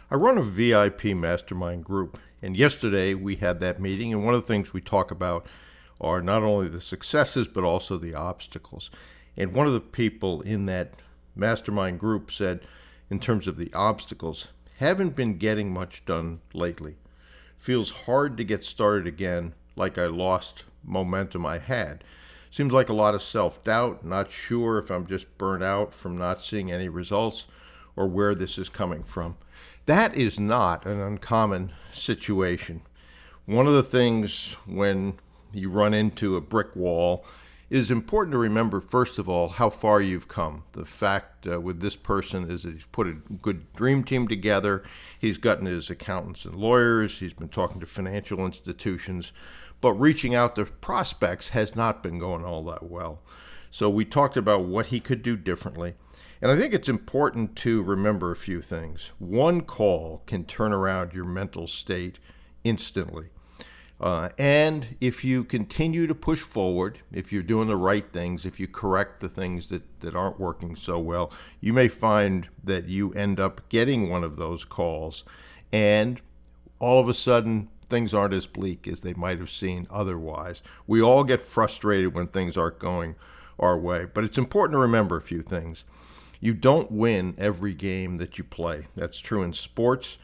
I run a VIP mastermind group, and yesterday we had that meeting, and one of the things we talk about are not only the successes but also the obstacles. And one of the people in that mastermind group said, in terms of the obstacles, haven't been getting much done lately. Feels hard to get started again, like I lost momentum I had. Seems like a lot of self-doubt, not sure if I'm just burnt out from not seeing any results or where this is coming from. That is not an uncommon situation. One of the things when you run into a brick wall is important to remember, first of all, how far you've come. The fact with this person is that he's put a good dream team together. He's gotten his accountants and lawyers. He's been talking to financial institutions. But reaching out to prospects has not been going all that well. So we talked about what he could do differently. And I think it's important to remember a few things. One call can turn around your mental state instantly. And if you continue to push forward, if you're doing the right things, if you correct the things that aren't working so well, you may find that you end up getting one of those calls. And all of a sudden, things aren't as bleak as they might have seemed otherwise. We all get frustrated when things aren't going our way. But it's important to remember a few things. You don't win every game that you play. That's true in sports,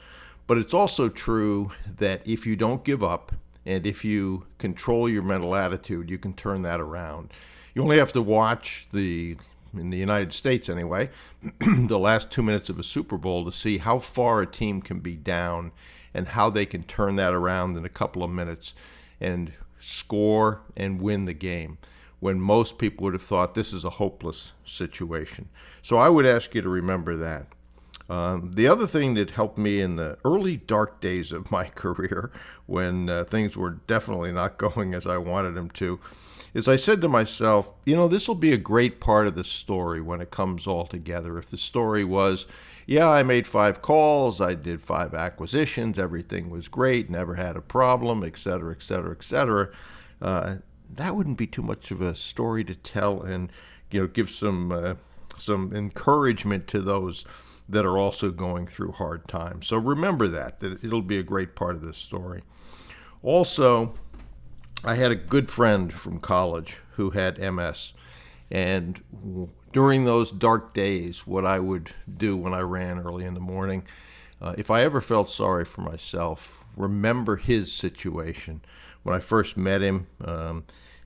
but it's also true that if you don't give up and if you control your mental attitude, you can turn that around. You only have to watch in the United States anyway, the last 2 minutes of a Super Bowl to see how far a team can be down and how they can turn that around in a couple of minutes and score and win the game, when most people would have thought this is a hopeless situation. So I would ask you to remember that. The other thing that helped me in the early dark days of my career, when things were definitely not going as I wanted them to, is I said to myself, this will be a great part of the story when it comes all together. If the story was, yeah, I made 5 calls, I did 5 acquisitions, everything was great, never had a problem, et cetera, et cetera, et cetera, that wouldn't be too much of a story to tell and give some encouragement to those that are also going through hard times. So remember that it'll be a great part of this story. Also, I had a good friend from college who had MS, and during those dark days, what I would do when I ran early in the morning, if I ever felt sorry for myself, remember his situation. When I first met him,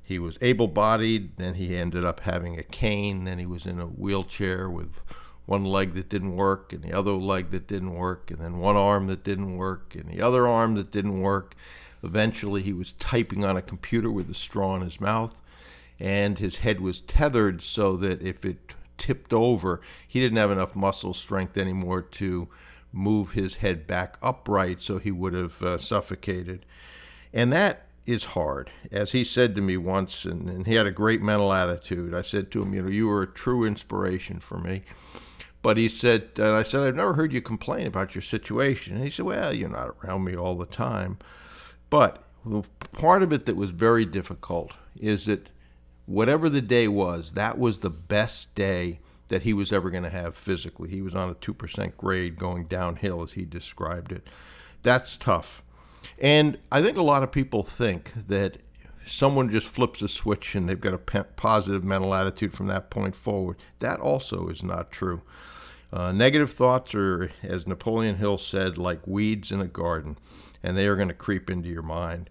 he was able-bodied, then he ended up having a cane, then he was in a wheelchair with one leg that didn't work and the other leg that didn't work, and then one arm that didn't work and the other arm that didn't work. Eventually, he was typing on a computer with a straw in his mouth, and his head was tethered so that if it tipped over, he didn't have enough muscle strength anymore to move his head back upright, so he would have suffocated. And that is hard. As he said to me once, and he had a great mental attitude, I said to him, you were a true inspiration for me. But he said, and I said, I've never heard you complain about your situation. And he said, well, you're not around me all the time. But the part of it that was very difficult is that whatever the day was, that was the best day that he was ever going to have physically. He was on a 2% grade going downhill, as he described it. That's tough. And I think a lot of people think that someone just flips a switch and they've got a positive mental attitude from that point forward. That also is not true. Negative thoughts are, as Napoleon Hill said, like weeds in a garden, and they are going to creep into your mind.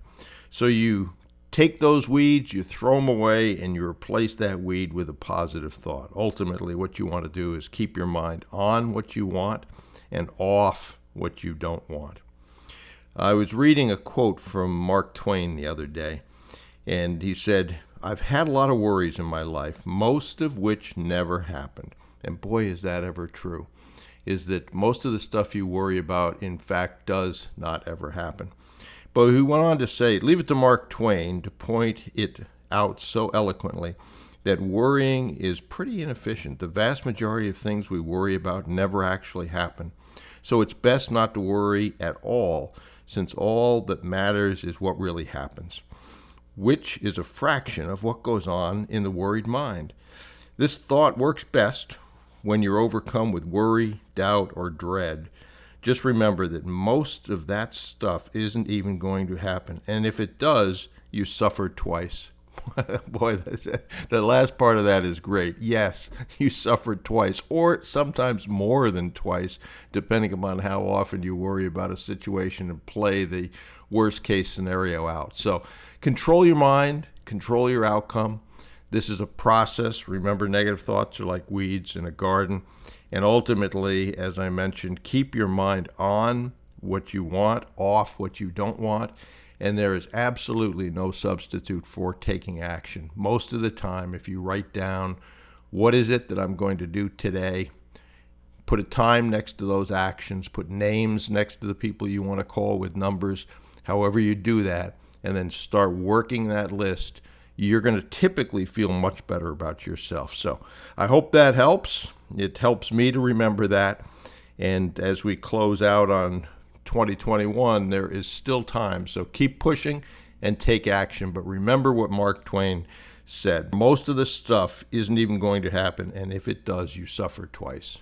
So you take those weeds, you throw them away, and you replace that weed with a positive thought. Ultimately, what you want to do is keep your mind on what you want and off what you don't want. I was reading a quote from Mark Twain the other day, and he said, I've had a lot of worries in my life, most of which never happened. And boy, is that ever true, is that most of the stuff you worry about, in fact, does not ever happen. But he went on to say, leave it to Mark Twain to point it out so eloquently that worrying is pretty inefficient. The vast majority of things we worry about never actually happen. So it's best not to worry at all, since all that matters is what really happens, which is a fraction of what goes on in the worried mind. This thought works best when you're overcome with worry, doubt, or dread. just remember that most of that stuff isn't even going to happen. And if it does, you suffered twice. Boy, the last part of that is great. Yes, you suffered twice, or sometimes more than twice, depending upon how often you worry about a situation and play the worst case scenario out. So control your mind, control your outcome. This is a process. Remember, negative thoughts are like weeds in a garden. And ultimately, as I mentioned, keep your mind on what you want, off what you don't want. And there is absolutely no substitute for taking action. Most of the time, if you write down, what is it that I'm going to do today? Put a time next to those actions, put names next to the people you want to call with numbers, however you do that, and then start working that list, you're going to typically feel much better about yourself. So I hope that helps. It helps me to remember that. And as we close out on 2021, there is still time. So keep pushing and take action. But remember what Mark Twain said. Most of the stuff isn't even going to happen. And if it does, you suffer twice.